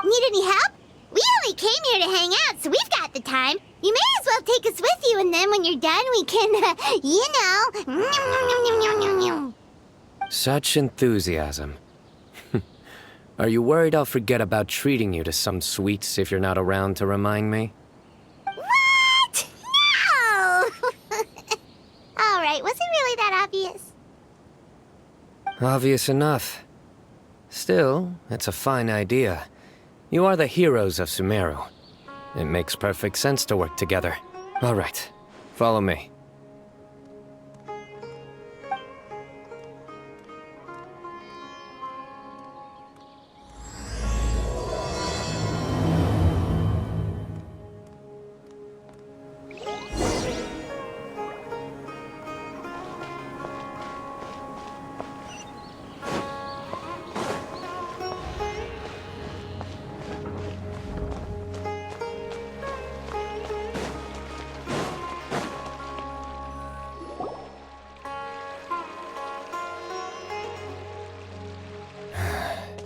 Need any help? We only came here to hang out, so we've got the time. You may as well take us with you, and then when you're done, we can, Such enthusiasm. Are you worried I'll forget about treating you to some sweets if you're not around to remind me? What? No! All right, was it really that obvious? Obvious enough. Still, it's a fine idea. You are the heroes of Sumeru. It makes perfect sense to work together. All right, follow me.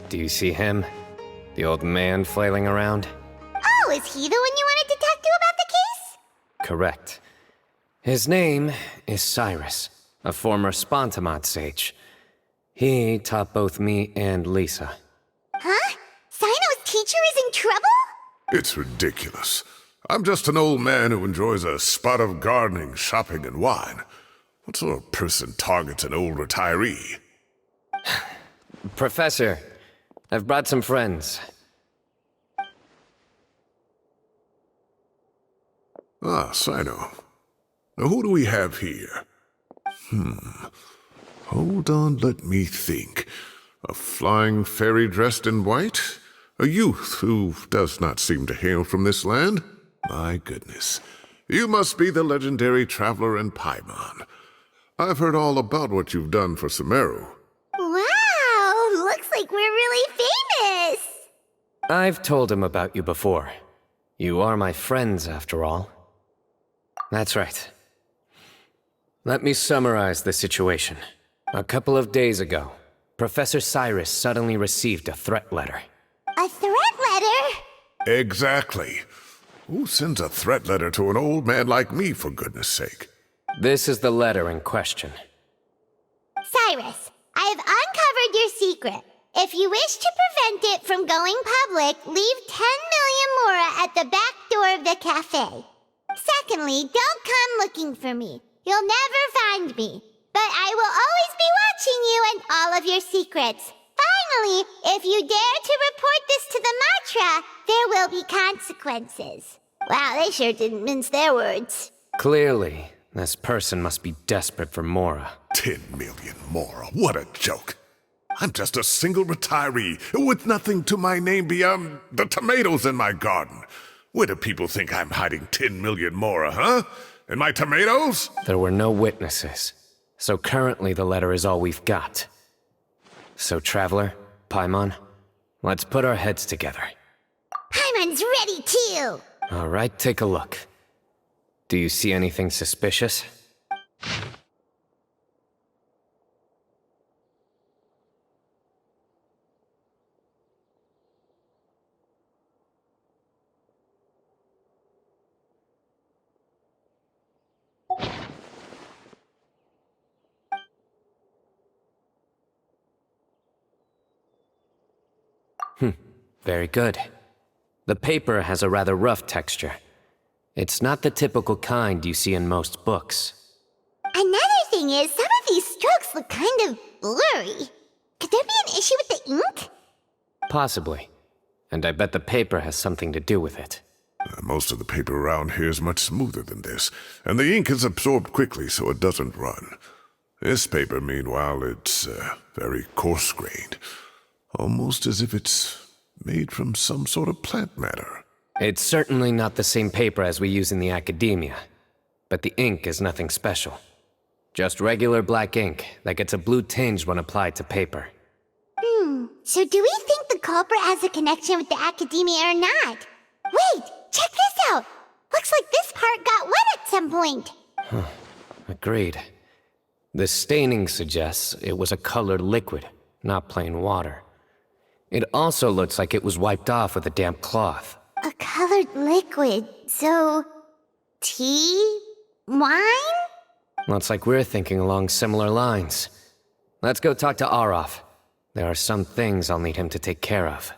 Do you see him? The old man flailing around? Oh, is he the one you wanted to talk to about the case? Correct. His name is Cyrus, a former Spontamot sage. He taught both me and Lisa. Huh? Cyno's teacher is in trouble? It's ridiculous. I'm just an old man who enjoys a spot of gardening, shopping, and wine. What sort of person targets an old retiree? Professor, I've brought some friends. Ah, Cyno. Now who do we have here? Hold on, let me think. A flying fairy dressed in white? A youth who does not seem to hail from this land? My goodness. You must be the legendary traveler in Paimon. I've heard all about what you've done for Sumeru. Wow, looks like we're really famous. I've told him about you before. You are my friends, after all. That's right. Let me summarize the situation. A couple of days ago, Professor Cyrus suddenly received a threat letter. A threat letter? Exactly. Who sends a threat letter to an old man like me, for goodness sake? This is the letter in question. Cyrus, I have uncovered your secret. If you wish to prevent it from going public, leave 10 million mora at the back door of the cafe. Secondly, don't come looking for me. You'll never find me. But I will always be watching you and all of your secrets. Finally, if you dare to report this to the Matra, there will be consequences. Wow, they sure didn't mince their words. Clearly, this person must be desperate for Mora. 10 million mora, what a joke. I'm just a single retiree with nothing to my name beyond the tomatoes in my garden. Where do people think I'm hiding 10 million mora, huh? In my tomatoes? There were no witnesses, so currently the letter is all we've got. So, Traveler, Paimon, let's put our heads together. Paimon's ready too. All right, take a look. Do you see anything suspicious? Very good. The paper has a rather rough texture. It's not the typical kind you see in most books. Another thing is, some of these strokes look kind of blurry. Could there be an issue with the ink? Possibly. And I bet the paper has something to do with it. Most of the paper around here is much smoother than this, and the ink is absorbed quickly so it doesn't run. This paper, meanwhile, it's very coarse-grained. Almost as if it's made from some sort of plant matter. It's certainly not the same paper as we use in the academia, but the ink is nothing special. Just regular black ink that gets a blue tinge when applied to paper. So do we think the culprit has a connection with the academia or not? Wait, check this out! Looks like this part got wet at some point. Agreed. The staining suggests it was a colored liquid, not plain water. It also looks like it was wiped off with a damp cloth. A colored liquid, so... tea? Wine? Looks like we're thinking along similar lines. Let's go talk to Arof. There are some things I'll need him to take care of.